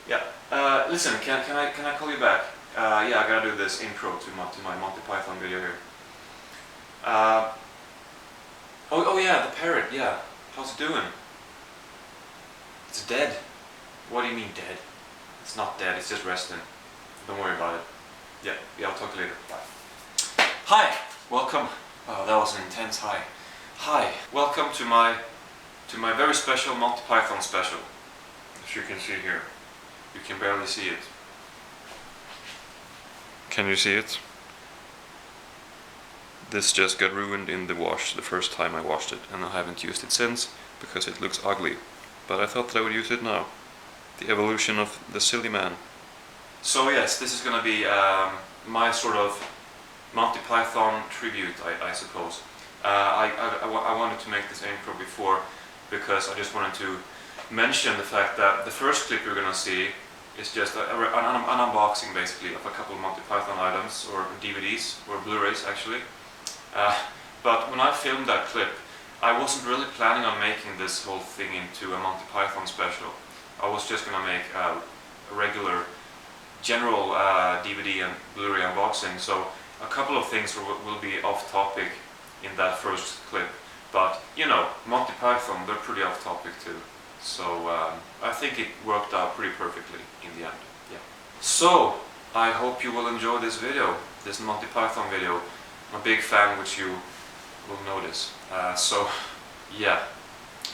Yeah. Listen, can I call you back? Yeah, I gotta do this intro to my Monty Python video here. Oh yeah, the parrot. Yeah, how's it doing? It's dead. What do you mean dead? It's not dead. It's just resting. Don't worry about it. Yeah. I'll talk to you later. Bye. Hi. Welcome. Oh, that was an intense hi. Hi. Welcome to my very special Monty Python special. As you can see here. You can barely see it. Can you see it? This just got ruined in the wash the first time I washed it, and I haven't used it since because it looks ugly. But I thought that I would use it now. The evolution of the silly man. So yes, this is gonna be my sort of Monty Python tribute, I suppose. I wanted to make this intro before because I just wanted to mention the fact that the first clip you're gonna see is just an unboxing basically of a couple of Monty Python items, or DVDs, or Blu-rays actually. But when I filmed that clip, I wasn't really planning on making this whole thing into a Monty Python special. I was just gonna make a regular, general DVD and Blu-ray unboxing, so a couple of things will be off topic in that first clip. But, you know, Monty Python, they're pretty off topic too. So I think it worked out pretty perfectly in the end. Yeah. So I hope you will enjoy this video, this Monty Python video. I'm a big fan, which you will notice. So yeah,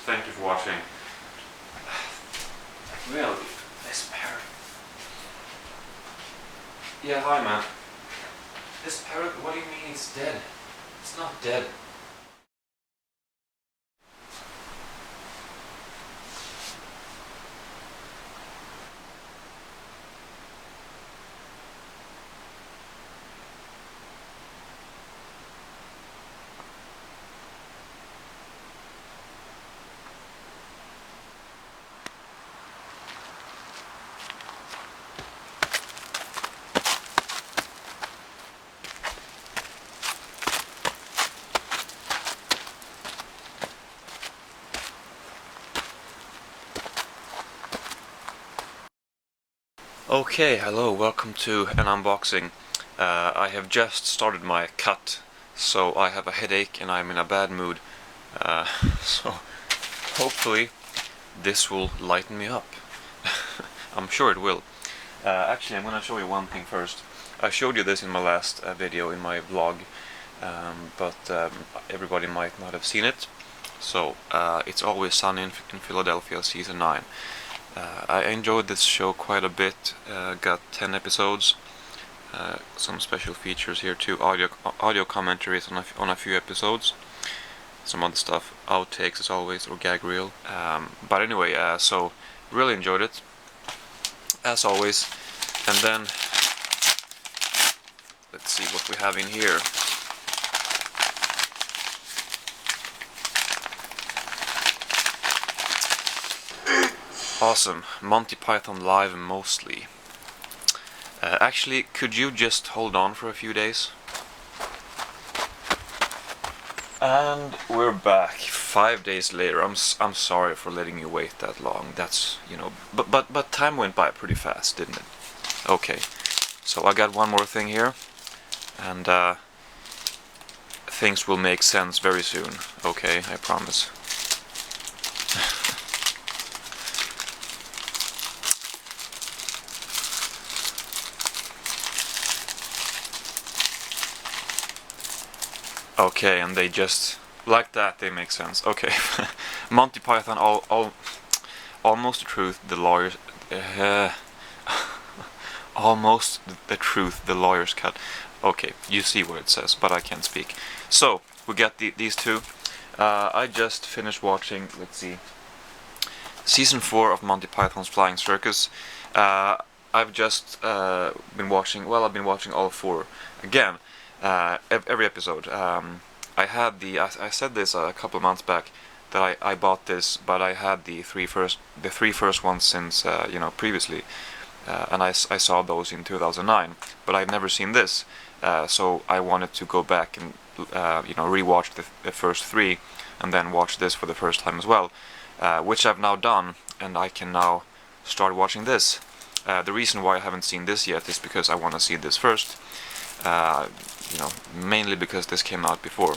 thank you for watching. Really, this parrot. Yeah, hi man. This parrot, what do you mean it's dead? It's not dead. Okay, hello, welcome to an unboxing. I have just started my cut, so I have a headache and I'm in a bad mood. So hopefully this will lighten me up. I'm sure it will. Actually, I'm gonna show you one thing first. I showed you this in my last video in my vlog, but everybody might not have seen it. So, It's Always Sunny in Philadelphia, Season 9. I enjoyed this show quite a bit. Got 10 episodes, some special features here too, audio commentaries on a few episodes, some other stuff, outtakes as always, or gag reel. But anyway, so really enjoyed it, as always. And then let's see what we have in here. Awesome, Monty Python Live mostly. Actually, could you just hold on for a few days? And we're back 5 days later. I'm sorry for letting you wait that long. That's, you know, but time went by pretty fast, didn't it? Okay, so I got one more thing here, and things will make sense very soon. Okay, I promise. Okay, and they just, like that, they make sense. Okay, Monty Python, almost the truth, the lawyers, almost the truth, the lawyer's cut. Okay, you see what it says, but I can't speak. So, we got these two. I just finished watching, let's see, Season 4 of Monty Python's Flying Circus. I've just been watching, well, I've been watching all four again. Every episode. I said this a couple of months back that I bought this, but I had the three first ones since previously, and I saw those in 2009. But I've never seen this, so I wanted to go back and rewatch the first three, and then watch this for the first time as well, which I've now done, and I can now start watching this. The reason why I haven't seen this yet is because I want to see this first. Mainly because this came out before,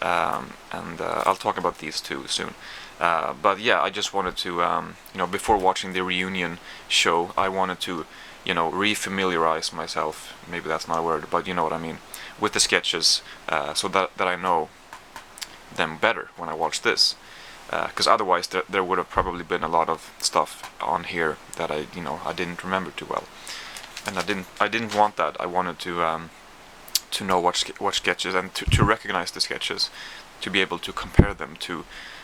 and I'll talk about these two soon. But yeah, I just wanted to, before watching the reunion show, I wanted to, re-familiarize myself. Maybe that's not a word, but you know what I mean, with the sketches, so that I know them better when I watch this. Because otherwise, there would have probably been a lot of stuff on here that I didn't remember too well, and I didn't want that. I wanted to know what sketches, and to recognize the sketches, to be able to compare them to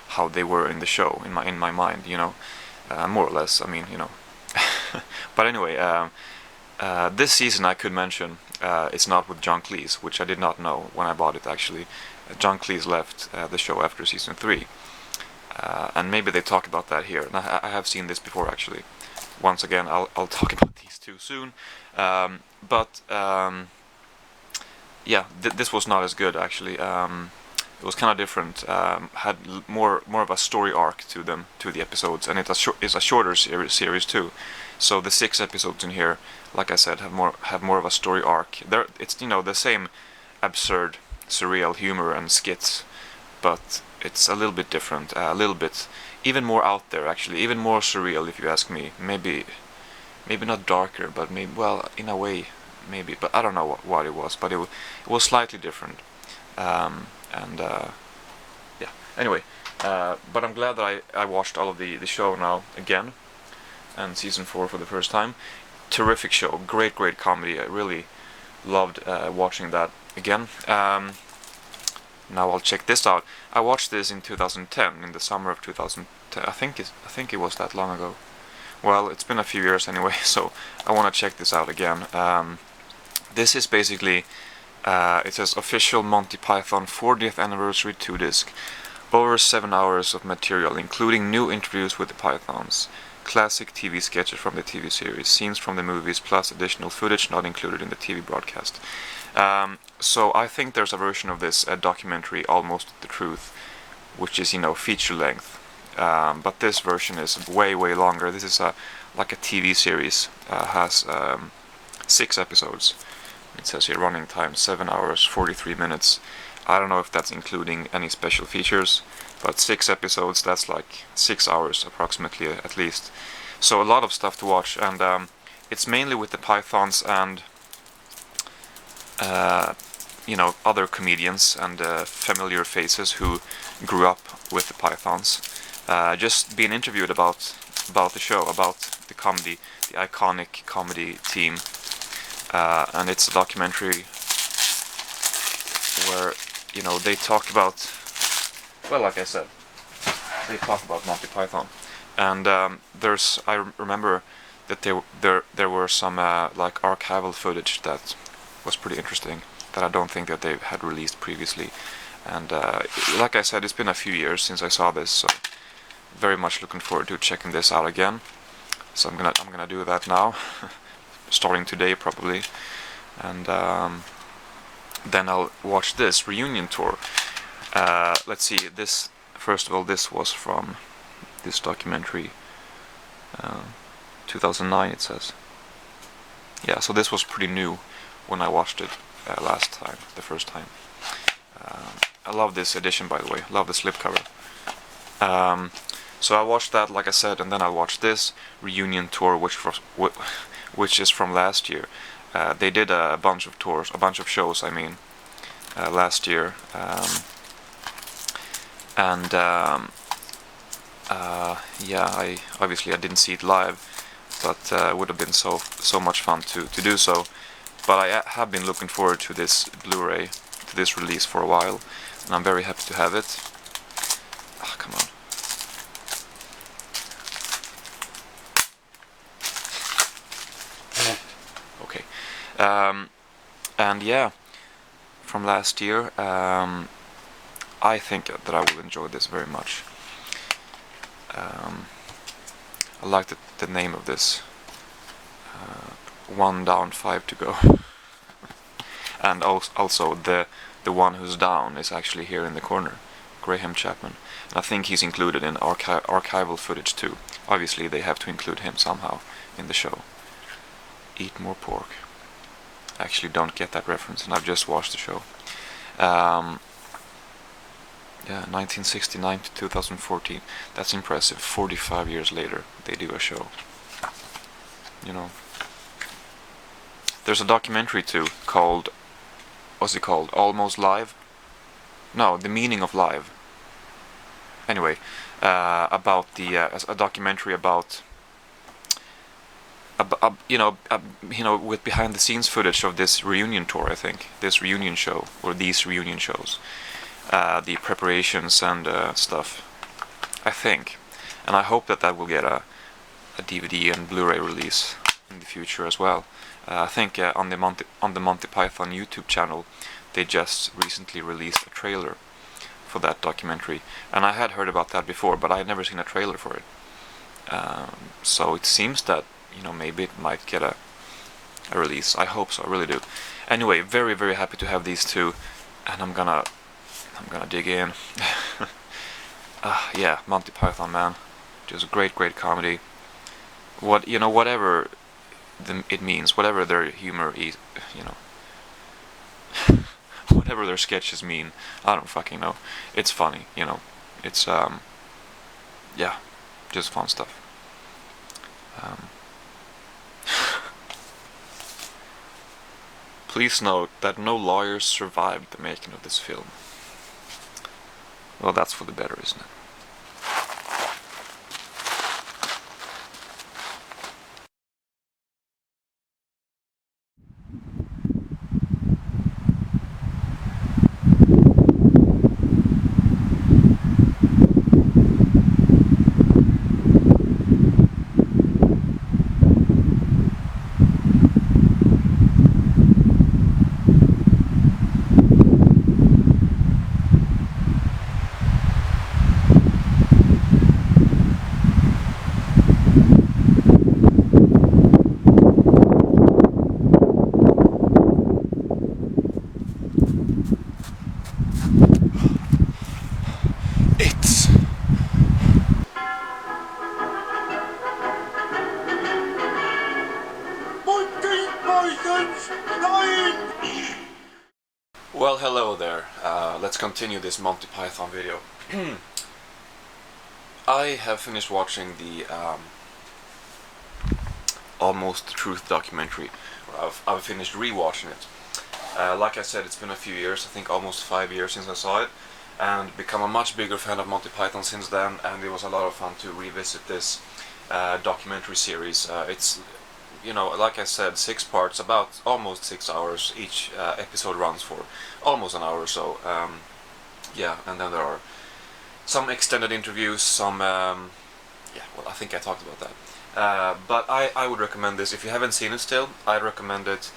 how they were in the show in my mind, more or less. I mean, But anyway, this season I could mention it's not with John Cleese, which I did not know when I bought it. Actually, John Cleese left the show after season 3. And maybe they talk about that here. And I have seen this before, actually. Once again, I'll talk about these two soon. Yeah, this was not as good, actually. It was kind of different. Had more of a story arc to them, to the episodes, and it's a shorter series too. So the 6 episodes in here, like I said, have more of a story arc. It's the same absurd, surreal humor and skits, but it's a little bit different, a little bit even more out there, actually, even more surreal, if you ask me. Maybe not darker, but maybe, well, in a way, maybe, but I don't know what it was, but it was slightly different. Yeah, anyway, but I'm glad that I watched all of the show now again, and season 4 for the first time. Terrific show, great comedy. I really loved watching that again. Now I'll check this out. I watched this in 2010, in the summer of 2010. I think it was that long ago. Well, it's been a few years anyway, so I want to check this out again. This is basically, it says official Monty Python 40th anniversary 2-disc. Over 7 hours of material, including new interviews with the Pythons, classic TV sketches from the TV series, scenes from the movies, plus additional footage not included in the TV broadcast. So I think there's a version of this documentary, Almost the Truth, which is, feature length. But this version is way longer. This is like a TV series. Has 6 episodes. It says here running time 7 hours 43 minutes. I don't know if that's including any special features, but 6 episodes, that's like 6 hours approximately, at least. So a lot of stuff to watch, and it's mainly with the Pythons and other comedians and familiar faces who grew up with the Pythons, just being interviewed about the show, about the comedy, the iconic comedy team. And it's a documentary where they talk about, well, like I said, they talk about Monty Python, and I remember that there were some like archival footage that was pretty interesting, that I don't think that they had released previously. And like I said, it's been a few years since I saw this, so very much looking forward to checking this out again. So I'm gonna do that now, starting today probably, and then I'll watch this reunion tour. Let's see. This, first of all, this was from this documentary, 2009. It says. Yeah, so this was pretty new when I watched it last time, the first time. I love this edition, by the way. Love the slipcover. So I watched that, like I said, and then I watched this reunion tour, which is from last year. They did a bunch of tours, a bunch of shows, I mean, last year, yeah, I didn't see it live, but it would have been so much fun to do so. But I have been looking forward to this Blu-ray, to this release for a while, and I'm very happy to have it. Ah, come on. Okay. And yeah, from last year, I think that I will enjoy this very much. I like the name of this. 1 down, 5 to go. And also the one who's down is actually here in the corner, Graham Chapman. And I think he's included in archival footage too. Obviously they have to include him somehow in the show. Eat more pork. I actually don't get that reference, and I've just watched the show. Yeah, 1969 to 2014. That's impressive. 45 years later, they do a show. You know. There's a documentary too called, what's it called? Almost Live? No, The Meaning of Live. Anyway, about a documentary about with behind the scenes footage of this reunion tour, I think, this reunion show, or these reunion shows, the preparations and stuff, I think, and I hope that will get a DVD and Blu-ray release in the future as well. I think on the Monty Python YouTube channel, they just recently released a trailer for that documentary, and I had heard about that before, but I had never seen a trailer for it. So it seems that, maybe it might get a release. I hope so, I really do. Anyway, very, very happy to have these two, and I'm gonna dig in. Yeah, Monty Python, man, just great comedy. Whatever it means, whatever their humor is, whatever their sketches mean, I don't fucking know. It's funny, it's yeah, just fun stuff. Please note that no lawyers survived the making of this film. Well, that's for the better, isn't it? Well, hello there. Let's continue this Monty Python video. I have finished watching the Almost the Truth documentary. I've finished rewatching it. Like I said, it's been a few years, I think almost 5 years since I saw it, and become a much bigger fan of Monty Python since then, and it was a lot of fun to revisit this documentary series. It's, like I said, 6 parts, about almost 6 hours. Each episode runs for almost an hour or so. Yeah, and then there are some extended interviews, some, yeah, well, I think I talked about that. But I would recommend this. If you haven't seen it still, I'd recommend it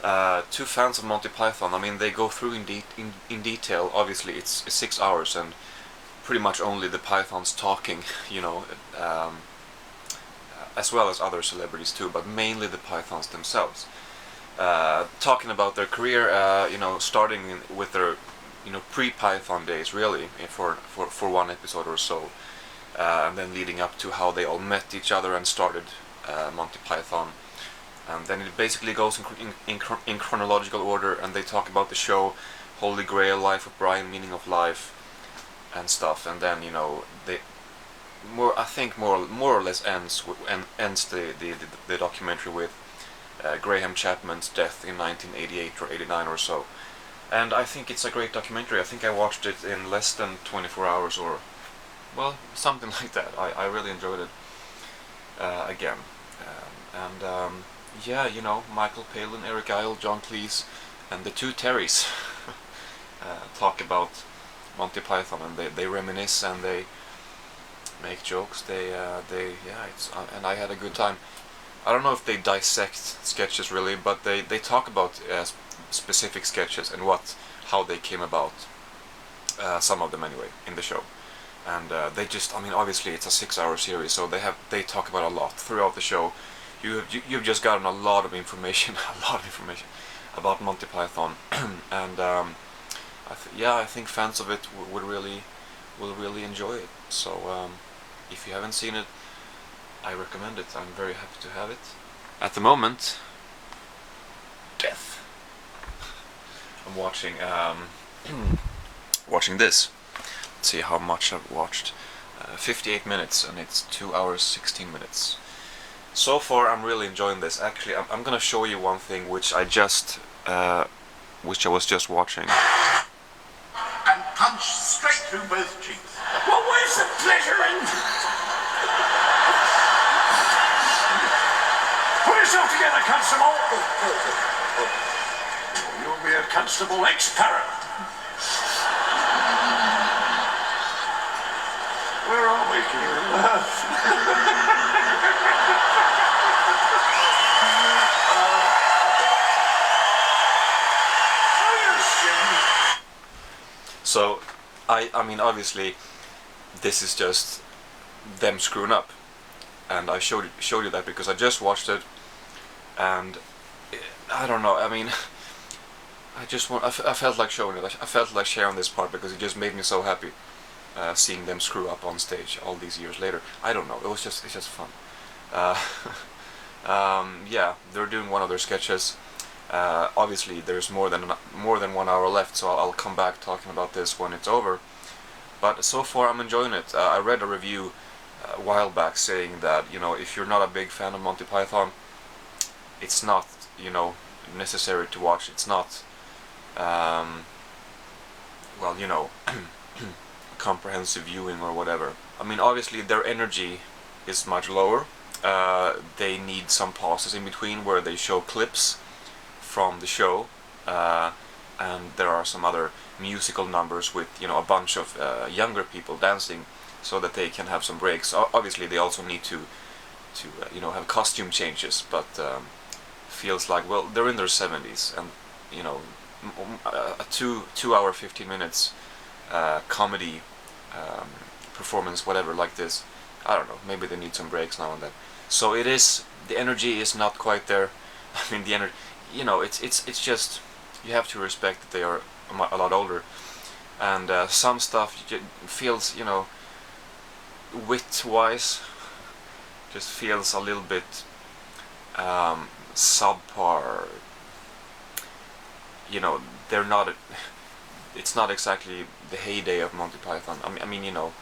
to fans of Monty Python. I mean, they go through in detail. Obviously, it's 6 hours and pretty much only the Pythons talking, as well as other celebrities too, but mainly the Pythons themselves. Talking about their career, starting with their, pre-Python days, really, for one episode or so, and then leading up to how they all met each other and started Monty Python. And then it basically goes in chronological order, and they talk about the show, Holy Grail, Life of Brian, Meaning of Life, and stuff. And then they I think more or less ends the documentary with Graham Chapman's death in 1988 or 89 or so. And I think it's a great documentary. I think I watched it in less than 24 hours, or, well, something like that. I really enjoyed it again. Yeah, Michael Palin, Eric Idle, John Cleese, and the two Terrys talk about Monty Python, and they reminisce and they make jokes. Yeah, and I had a good time. I don't know if they dissect sketches really, but they talk about specific sketches and how they came about. Some of them anyway in the show, and they just, I mean, obviously it's a 6-hour series, so they talk about a lot throughout the show. You've just gotten a lot of information, about Monty Python, and I think fans of it will really enjoy it. So if you haven't seen it, I recommend it. I'm very happy to have it. At the moment, death. I'm watching watching this. Let's see how much I've watched. 58 minutes, and it's 2 hours 16 minutes. So far, I'm really enjoying this. Actually, I'm gonna show you one thing which I was just watching. And punch straight through both cheeks. Well, where's the pleasure in? Pull yourself together, Constable. You'll be a Constable ex-parrot. Where are we? Can you remember? So, I mean, obviously, this is just them screwing up, and I showed you that because I just watched it, and I don't know. I mean, I felt like showing it. I felt like sharing this part because it just made me so happy, seeing them screw up on stage all these years later. I don't know. It's just fun. Yeah, they're doing one of their sketches. Obviously, there's more than 1 hour left, so I'll come back talking about this when it's over. But so far, I'm enjoying it. I read a review a while back saying that, you know, if you're not a big fan of Monty Python, it's not, you know, necessary to watch. It's not, well, you know, comprehensive viewing or whatever. I mean, obviously, their energy is much lower. They need some pauses in between where they show clips from the show, and there are some other musical numbers with, you know, a bunch of younger people dancing, so that they can have some breaks. Obviously, they also need to you know, have costume changes, but feels like, well, they're in their 70s, and you know, a 2 hour 15 minutes comedy performance, whatever, like this. I don't know. Maybe they need some breaks now and then. So it is. The energy is not quite there. I mean, the energy. You know, it's just, you have to respect that they are a lot older, and some stuff feels, you know, wit-wise, just feels a little bit subpar. You know, they're not. It's not exactly the heyday of Monty Python. I mean, you know,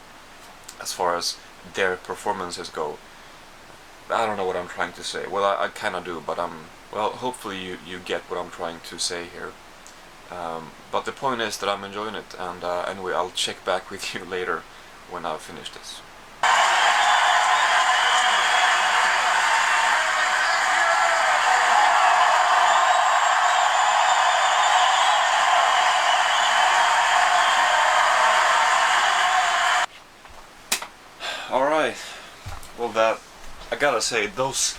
as far as their performances go. I don't know what I'm trying to say. Well, I kind of do, but well, hopefully you get what I'm trying to say here. But the point is that I'm enjoying it, and anyway, I'll check back with you later when I've finished this. Alright, well, that, I gotta say, those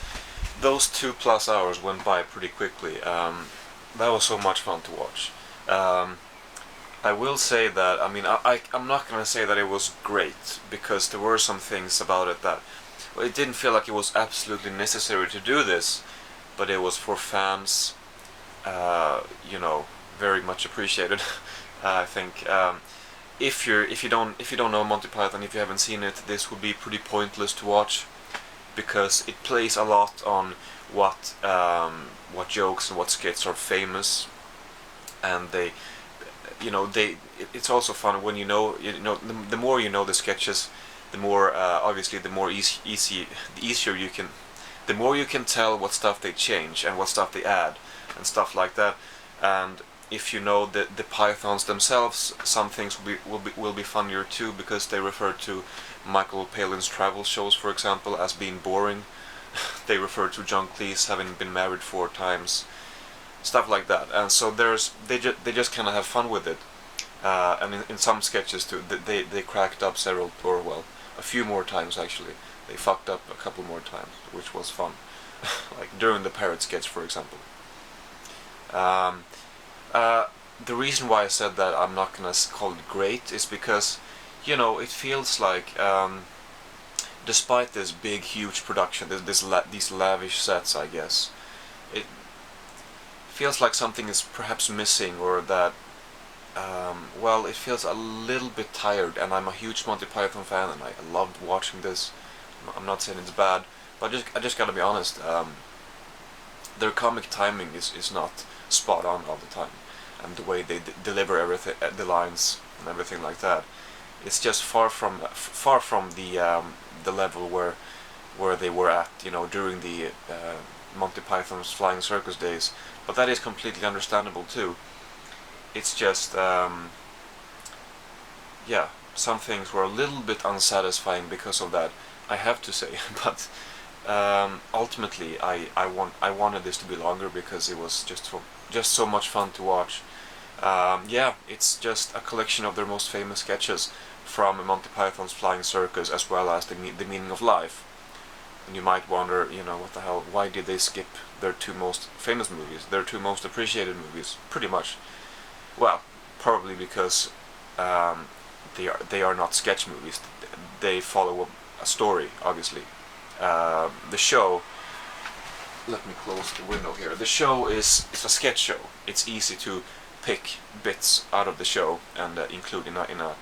2+ hours went by pretty quickly. That was so much fun to watch. I will say that, I mean, I'm not gonna say that it was great, because there were some things about it that, well, it didn't feel like it was absolutely necessary to do this, but it was for fans, you know, very much appreciated. I think if you don't know Monty Python, if you haven't seen it, this would be pretty pointless to watch, because it plays a lot on what jokes and what skits are famous, and it's also fun when you know the more you know the sketches, the more obviously the easier you can, the more you can tell what stuff they change and what stuff they add and stuff like that. And if you know the Pythons themselves, some things will be funnier too, because they refer to Michael Palin's travel shows, for example, as being boring. They refer to John Cleese having been married 4 times, stuff like that. And so they just kind of have fun with it. And in some sketches too, they cracked up several, or well, a few more times actually. They fucked up a couple more times, which was fun. Like during the parrot sketch, for example. The reason why I said that I'm not gonna call it great is because, you know, it feels like, despite this big, huge production, these lavish sets, I guess, it feels like something is perhaps missing, or that, well, it feels a little bit tired. And I'm a huge Monty Python fan, and I loved watching this. I'm not saying it's bad, but I just gotta be honest. Their comic timing is not spot on all the time, and the way they deliver everything, the lines and everything like that. It's just far from the level where they were at, you know, during the Monty Python's Flying Circus days. But that is completely understandable too. It's just yeah, some things were a little bit unsatisfying because of that, I have to say. But ultimately, I wanted this to be longer because it was just so much fun to watch. Yeah, it's just a collection of their most famous sketches from Monty Python's Flying Circus, as well as the Meaning of Life. And you might wonder, you know, what the hell? Why did they skip their two most famous movies, their two most appreciated movies? Pretty much. Well, probably because they are not sketch movies. They follow a story, obviously. The show. Let me close the window here. The show is a sketch show. It's easy to pick bits out of the show and include in a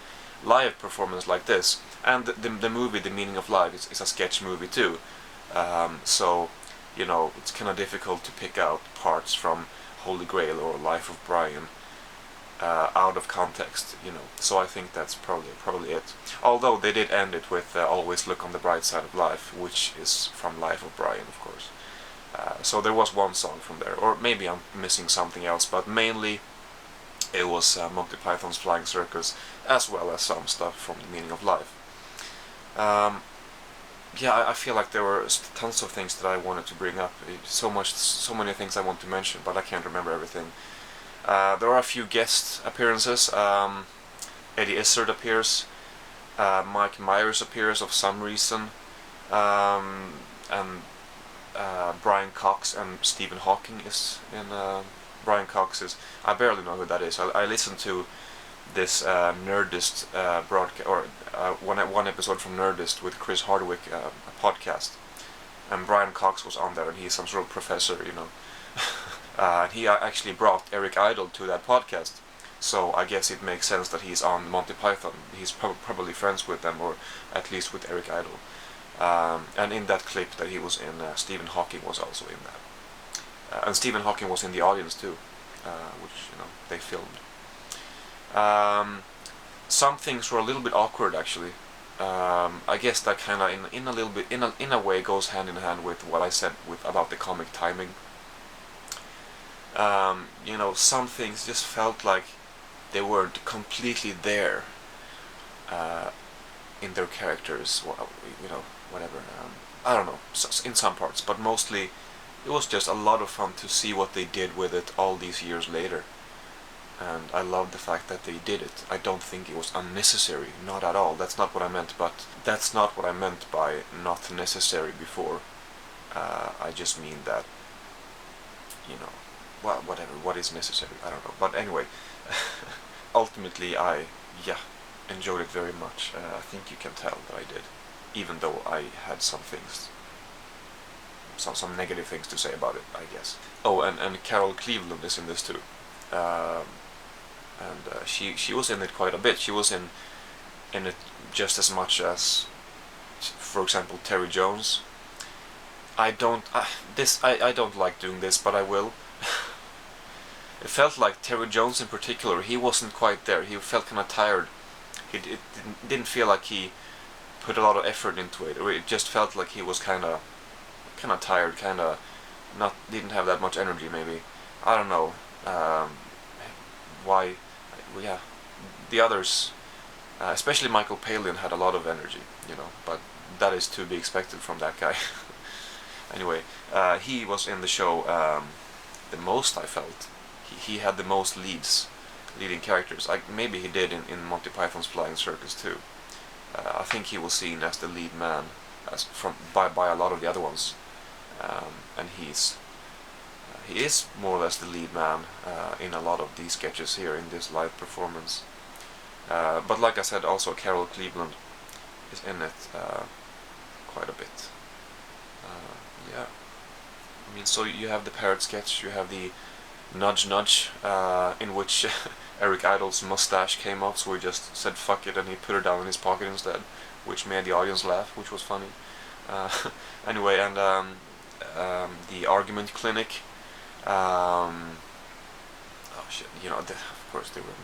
live performance like this. And the movie, The Meaning of Life, is a sketch movie too. So, you know, it's kind of difficult to pick out parts from Holy Grail or Life of Brian out of context, you know. So I think that's probably it. Although they did end it with Always Look on the Bright Side of Life, which is from Life of Brian, of course. So there was one song from there, or maybe I'm missing something else, but mainly it was Monty Python's Flying Circus, as well as some stuff from The Meaning of Life. Yeah, I feel like there were tons of things that I wanted to bring up. So many things I want to mention, but I can't remember everything. There are a few guest appearances. Eddie Izzard appears. Mike Myers appears of some reason. And Brian Cox and Stephen Hawking is in. Brian Cox is. I barely know who that is. I listened to this Nerdist broadcast, or one episode from Nerdist with Chris Hardwick, a podcast, and Brian Cox was on there, and he's some sort of professor, you know. He actually brought Eric Idle to that podcast, so I guess it makes sense that he's on Monty Python. He's probably friends with them, or at least with Eric Idle. And in that clip that he was in, Stephen Hawking was also in that, and Stephen Hawking was in the audience too, which, you know, they filmed. Some things were a little bit awkward, actually. I guess that kind of in a way goes hand in hand with what I said about the comic timing. You know, some things just felt like they weren't completely there in their characters, you know, whatever. I don't know, in some parts, but mostly it was just a lot of fun to see what they did with it all these years later. And I love the fact that they did it. I don't think it was unnecessary, not at all. That's not what I meant, but that's not what I meant by not necessary before. I just mean that, you know, well, whatever, what is necessary, I don't know. But anyway, ultimately I enjoyed it very much. I think you can tell that I did, even though I had some negative things to say about it, I guess. Oh, and Carol Cleveland is in this too. And she was in it quite a bit. She was in it just as much as, for example, Terry Jones. I don't like doing this, but I will. It felt like Terry Jones in particular, he wasn't quite there. He felt kind of tired. It didn't feel like he put a lot of effort into it. Or it just felt like he was kind of tired, didn't have that much energy. Maybe, I don't know. Why? Yeah, the others, especially Michael Palin, had a lot of energy, you know, but that is to be expected from that guy. Anyway, he was in the show the most, I felt. He had the most leading characters. Maybe he did in Monty Python's Flying Circus too. I think he was seen as the lead man by a lot of the other ones, and he is more or less the lead man in a lot of these sketches here in this live performance. But like I said, also Carol Cleveland is in it quite a bit. Yeah, I mean, so you have the parrot sketch, you have the nudge nudge, in which Eric Idle's mustache came off, so he just said fuck it and he put it down in his pocket instead, which made the audience laugh, which was funny. Anyway, and the argument clinic, you know, of course there were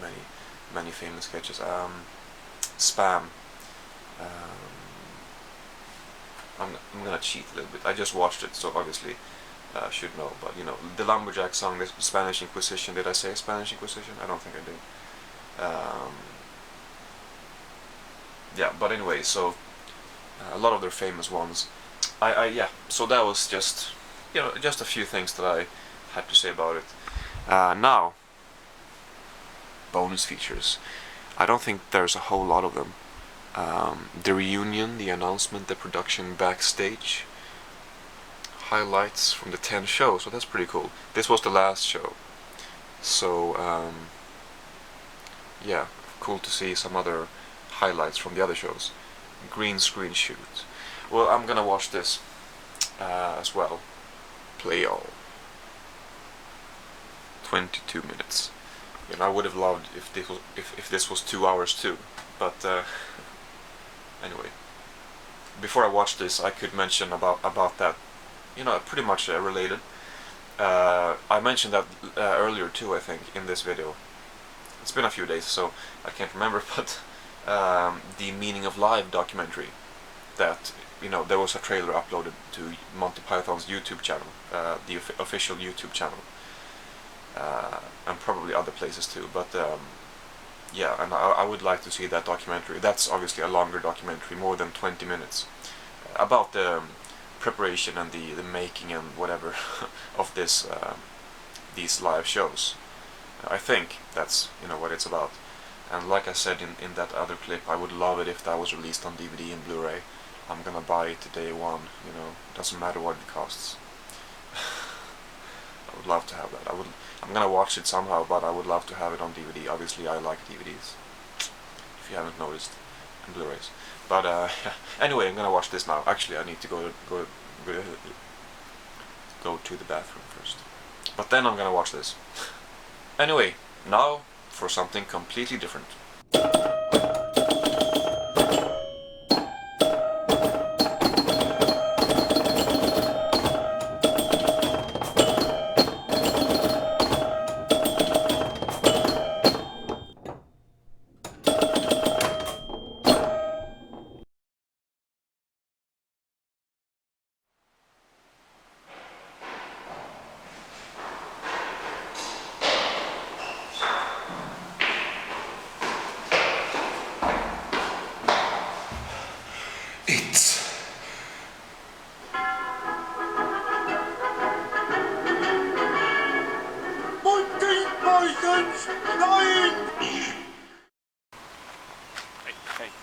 many famous sketches. Spam. I'm gonna cheat a little bit. I just watched it, so obviously should know. But you know, the Lumberjack song, the Spanish Inquisition. Did I say Spanish Inquisition? I don't think I did. Yeah, but anyway, so a lot of their famous ones. Yeah. So that was just, you know, just a few things that I had to say about it. Now, bonus features. I don't think there's a whole lot of them. The reunion, the announcement, the production backstage, highlights from the 10 shows, so that's pretty cool. This was the last show, so yeah, cool to see some other highlights from the other shows. Green screen shoot. Well, I'm gonna watch this as well. Play all. 22 minutes. You know, I would have loved if this was 2 hours too, but anyway, before I watch this, I could mention about that. You know, pretty much related. I mentioned that earlier too, I think, in this video. It's been a few days, so I can't remember, but the Meaning of Life documentary, that, you know, there was a trailer uploaded to Monty Python's YouTube channel, the official YouTube channel, and probably other places too, but yeah, and I would like to see that documentary. That's obviously a longer documentary, more than 20 minutes, about the preparation and the making and whatever of this these live shows. I think that's, you know, what it's about. And like I said in that other clip, I would love it if that was released on DVD and Blu-ray. I'm gonna buy it day one, you know, doesn't matter what it costs. I would love to have that. I'm gonna watch it somehow, but I would love to have it on DVD. Obviously I like DVDs, if you haven't noticed, and Blu-rays. But anyway, I'm gonna watch this now. Actually, I need to go to the bathroom first. But then I'm gonna watch this. Anyway, now for something completely different.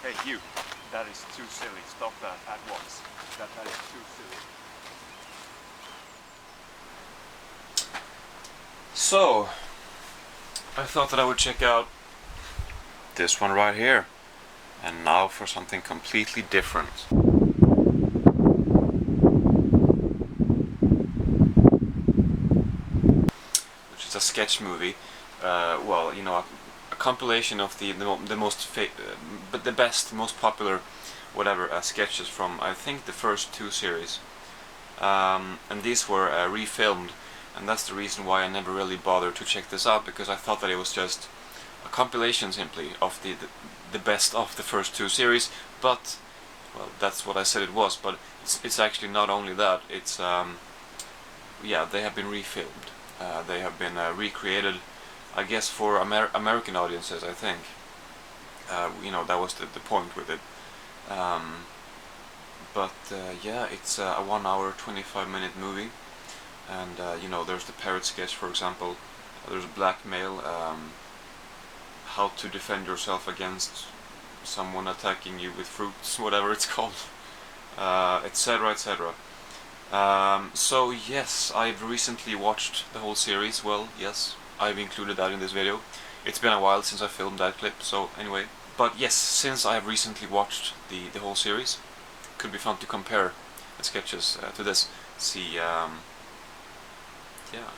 Hey, you. That is too silly. Stop that at once. That is too silly. So, I thought that I would check out this one right here. And now for something completely different. Which is a sketch movie. Well, you know, a compilation of the best, most popular, whatever, sketches from, I think, the first 2 series. And these were refilmed, and that's the reason why I never really bothered to check this out, because I thought that it was just a compilation simply of the best of the first 2 series. But well, that's what I said it was. But it's actually not only that. It's yeah, they have been refilmed. They have been recreated, I guess, for American audiences, I think. You know, that was the point with it. Yeah, it's a 1 hour 25-minute movie, and you know, there's the parrot sketch, for example. There's blackmail, how to defend yourself against someone attacking you with fruits, whatever it's called, etc, etc. So yes, I've recently watched the whole series. Well, yes, I've included that in this video. It's been a while since I filmed that clip, so anyway. But yes, since I have recently watched the whole series, it could be fun to compare the sketches to this. See, yeah,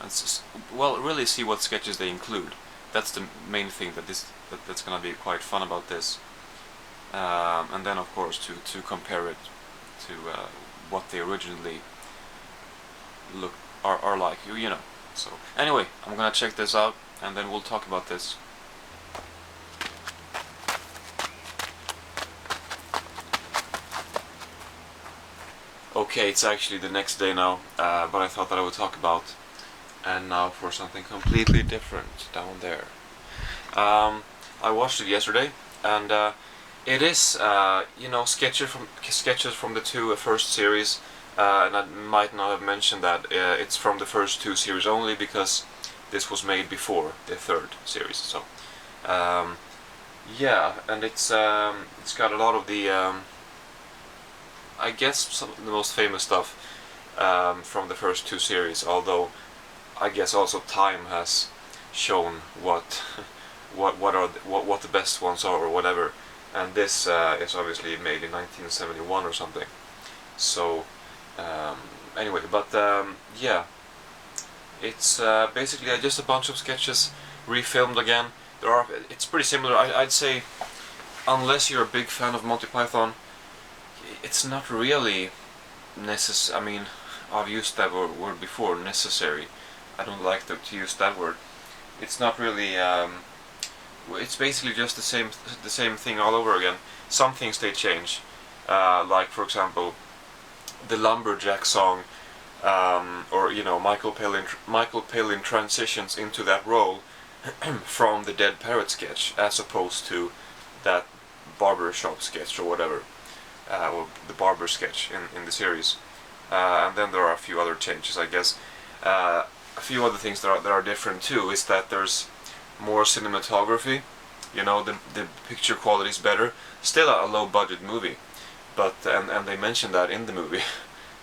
and well, really see what sketches they include. That's the main thing that's gonna be quite fun about this. And then, of course, to compare it to what they originally are like, you know. So anyway, I'm gonna check this out. and then we'll talk about this. Okay, it's actually the next day now, but I thought that I would talk about, and now for something completely different down there. I watched it yesterday, and it is, you know, sketches from the two first series, and I might not have mentioned that it's from the first two series only because this was made before the third series. So, yeah, and it's got a lot of the, I guess some of the most famous stuff from the first two series. Although, I guess also time has shown what what the best ones are or whatever. And this is obviously made in 1971 or something. So anyway, but yeah, it's basically just a bunch of sketches refilmed again. It's pretty similar. I'd say, unless you're a big fan of Monty Python, it's not really necessary. I mean, I've used that word before, necessary. I don't like to use that word. It's not really. It's basically just the same thing all over again. Some things they change, like for example, the Lumberjack song, or you know, Michael Palin transitions into that role from the Dead Parrot sketch, as opposed to that barbershop sketch or whatever, or the barber sketch in the series. And then there are a few other changes, I guess. A few other things that are different too is that there's more cinematography. You know, the picture quality is better. Still a low budget movie, but and they mentioned that in the movie.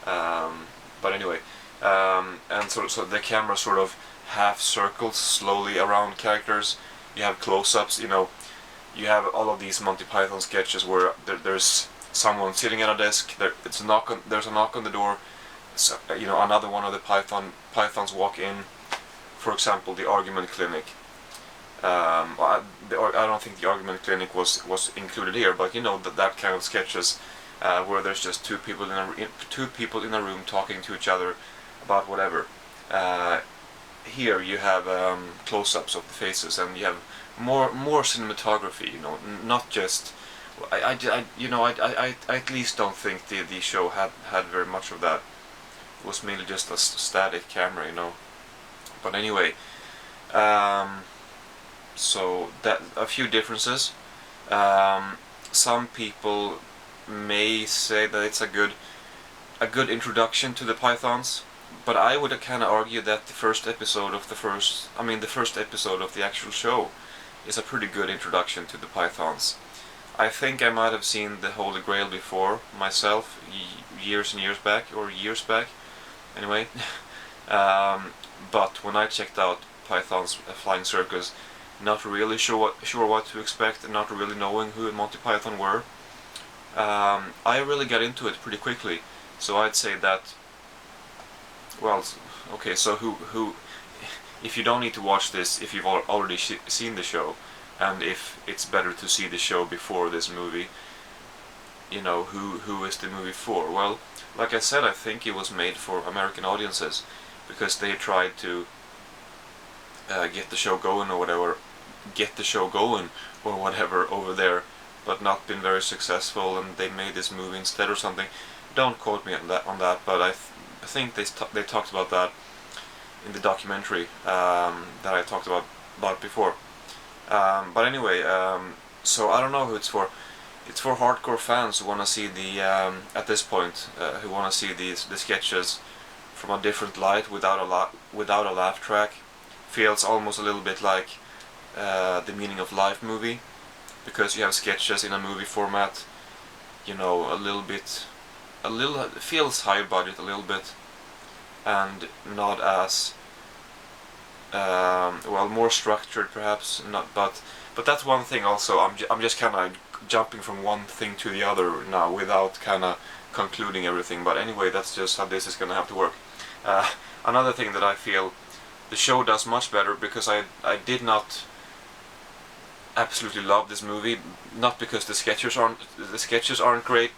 But anyway, and so the camera sort of half circles slowly around characters. You have close-ups. You know, you have all of these Monty Python sketches where there's someone sitting at a desk. There's a knock on the door. So, you know, another one of the pythons walk in. For example, the Argument Clinic. I don't think the Argument Clinic was included here, but you know, that kind of sketches where there's just two people in a room talking to each other about whatever. Here you have close-ups of the faces, and you have more cinematography. You know, not just. I at least don't think the show had very much of that. It was mainly just a static camera, you know. But anyway, so that a few differences. Some people may say that it's a good introduction to the Pythons, but I would kind of argue that the first episode of the actual show is a pretty good introduction to the Pythons. I think I might have seen the Holy Grail before myself, years back. Anyway, but when I checked out Python's Flying Circus, not really sure what to expect, and not really knowing who Monty Python were, I really got into it pretty quickly. So I'd say that. Well, okay. So who? If you don't need to watch this, if you've already seen the show, and if it's better to see the show before this movie, you know, who is the movie for? Well, like I said, I think it was made for American audiences, because they tried to get the show going or whatever over there, but not been very successful, and they made this movie instead or something. Don't quote me on that, but I think they talked about that in the documentary that I talked about before. But anyway, so I don't know who it's for. It's for hardcore fans who want to see the at this point who want to see the sketches from a different light, without a laugh track. Feels almost a little bit like the Meaning of Life movie, because you have sketches in a movie format. You know, it feels high budget a little bit, and not as more structured perhaps. But that's one thing also. I'm just kind of jumping from one thing to the other now without kind of concluding everything. But anyway, that's just how this is going to have to work. Another thing that I feel the show does much better, because I did not absolutely love this movie, not because the sketches aren't great.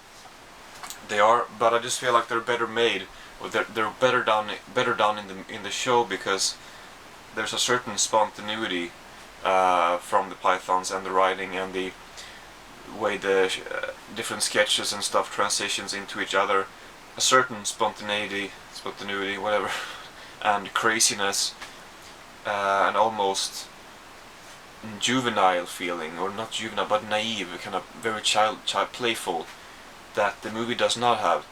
They are, but I just feel like they're better made, or they're better done in the show, because there's a certain spontaneity from the Pythons and the writing and the way the different sketches and stuff transitions into each other. A certain spontaneity, whatever, and craziness, and almost juvenile feeling, or not juvenile, but naive, kind of very child playful, that the movie does not have.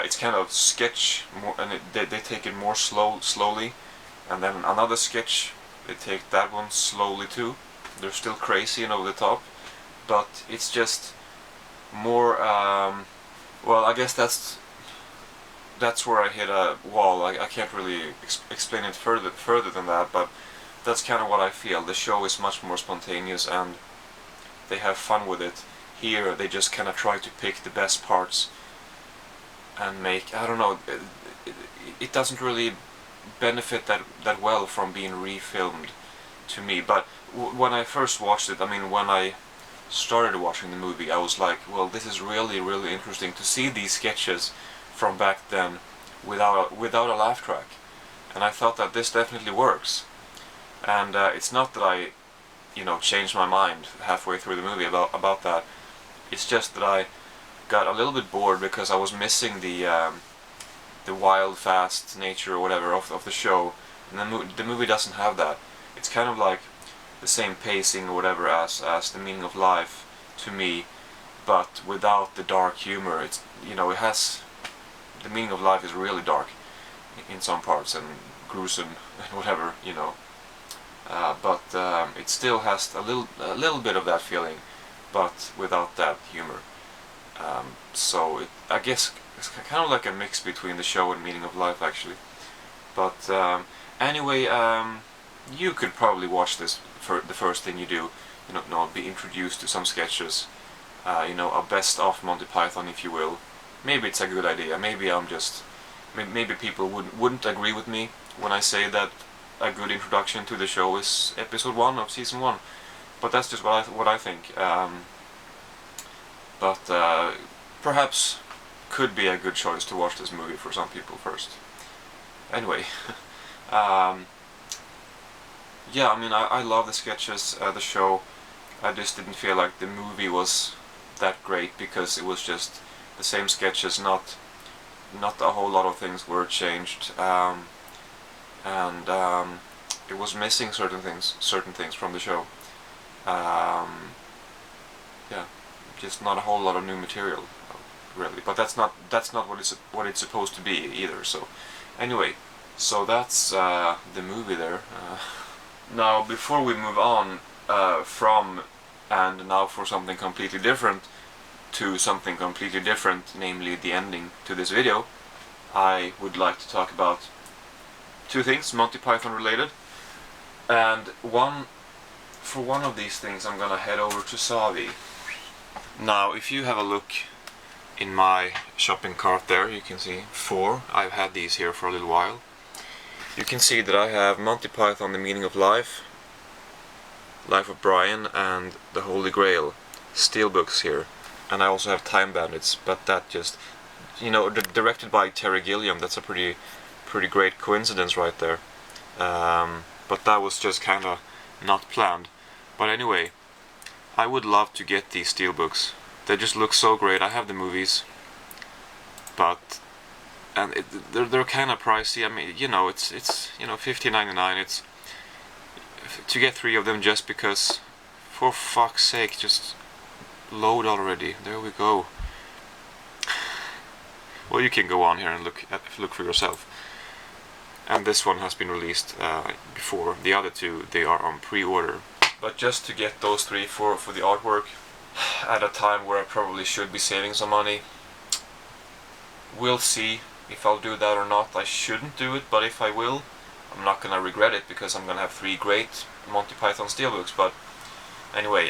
It's kind of sketch, more, and they take it more slowly, and then another sketch, they take that one slowly too. They're still crazy and over the top, but it's just more. Well, I guess that's where I hit a wall. I can't really explain it further than that, but that's kind of what I feel. The show is much more spontaneous and they have fun with it. Here they just kind of try to pick the best parts and make, I don't know, it doesn't really benefit that well from being refilmed to me. But when I first watched it, I mean, when I started watching the movie, I was like, well, this is really interesting to see these sketches from back then without a laugh track, and I thought that this definitely works. And it's not that I, changed my mind halfway through the movie about that. It's just that I got a little bit bored because I was missing the wild, fast nature or whatever of the show, and the movie doesn't have that. It's kind of like the same pacing or whatever as The Meaning of Life to me, but without the dark humor. It's it has. The Meaning of Life is really dark in some parts and gruesome and whatever, but it still has a little bit of that feeling, but without that humor. So I guess it's kind of like a mix between the show and Meaning of Life, actually. But anyway, you could probably watch this for the first thing you do. Be introduced to some sketches. A best of Monty Python, if you will. Maybe it's a good idea. Maybe maybe people wouldn't agree with me when I say that a good introduction to the show is episode 1 of season 1. But that's just what I think. But perhaps could be a good choice to watch this movie for some people first. Anyway, yeah, I mean, I love the sketches, the show. I just didn't feel like the movie was that great because it was just the same sketches, not a whole lot of things were changed, and it was missing certain things from the show. Yeah, just not a whole lot of new material, really. But that's not what it's supposed to be either. So, anyway, so that's the movie there. Now, before we move on from and now for something completely different to something completely different, namely the ending to this video, I would like to talk about two things Monty Python related, and for one of these things I'm gonna head over to Savi. Now, if you have a look in my shopping cart there, you can see 4. I've had these here for a little while. You can see that I have Monty Python, The Meaning of Life, Life of Brian, and The Holy Grail steelbooks here. And I also have Time Bandits, but that just, directed by Terry Gilliam. That's a pretty great coincidence right there. But that was just kind of not planned. But anyway, I would love to get these steelbooks. They just look so great. I have the movies, but they're kind of pricey. I mean, it's $15.99. It's to get 3 of them just because, for fuck's sake, just load already. There we go. Well, you can go on here and look for yourself. And this one has been released before. The other 2, they are on pre-order. But just to get those 3 for the artwork at a time where I probably should be saving some money. We'll see if I'll do that or not. I shouldn't do it, but if I will, I'm not gonna regret it because I'm gonna have 3 great Monty Python steelbooks. But anyway,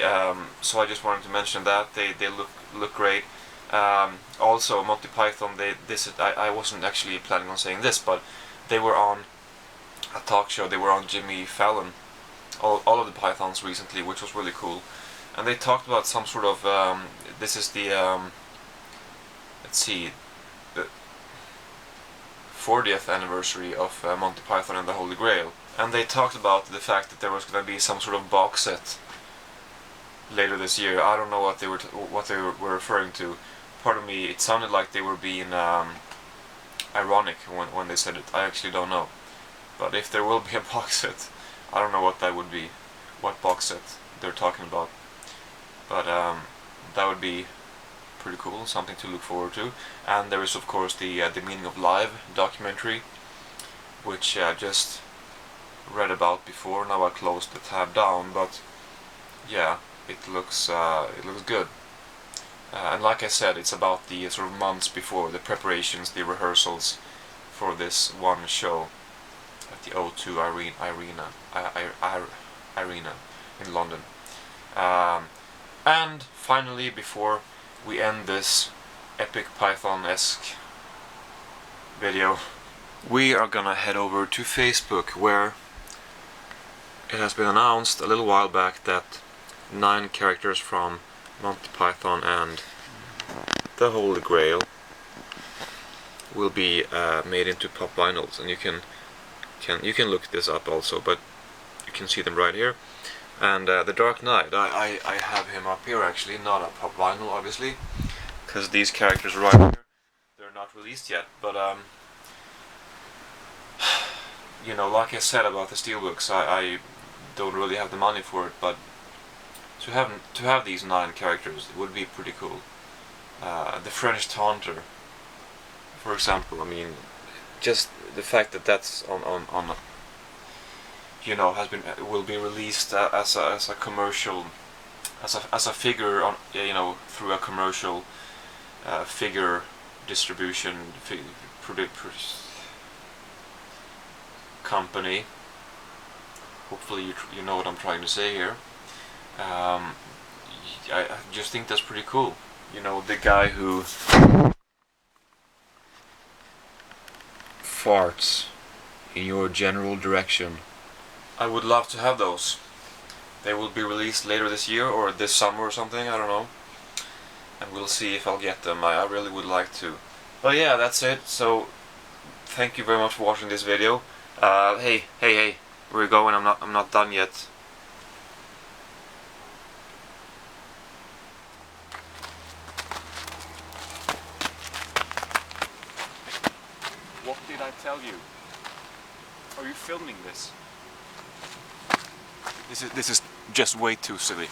so I just wanted to mention that they look great. Also, Monty Python, I wasn't actually planning on saying this, but they were on a talk show. They were on Jimmy Fallon, all of the Pythons recently, which was really cool. And they talked about some sort of this is the let's see, the 40th anniversary of Monty Python and the Holy Grail, and they talked about the fact that there was going to be some sort of box set later this year. I don't know what they were referring to. Part of me, it sounded like they were being ironic when they said it. I actually don't know. But if there will be a box set, I don't know what that would be, what box set they're talking about. But that would be pretty cool, something to look forward to. And there is of course the Meaning of Live documentary, which I just read about before. Now I closed the tab down, but yeah, it looks good. And like I said, it's about the sort of months before, the preparations, the rehearsals for this one show at the O2 Arena in London. And finally, before we end this epic Python-esque video, we are gonna head over to Facebook, where it has been announced a little while back that 9 characters from Monty Python and the Holy Grail will be made into pop vinyls, and you can look this up also, but you can see them right here. And The Dark Knight, I have him up here actually, not a pop vinyl obviously, because these characters right here, they're not released yet, but you know, like I said about the steelbooks, I don't really have the money for it, but to have these 9 characters, it would be pretty cool. The French Taunter, for example. I mean, just the fact that that's on you know, will be released as a commercial, as a figure on, you know, through a commercial figure distribution company. Hopefully you know what I'm trying to say here. I just think that's pretty cool. You know, the guy who farts in your general direction. I would love to have those. They will be released later this year or this summer or something, I don't know. And we'll see if I'll get them. I really would like to. But yeah, that's it. So thank you very much for watching this video. Hey, where are you going? I'm not done yet. What did I tell you? Are you filming this? This is just way too silly.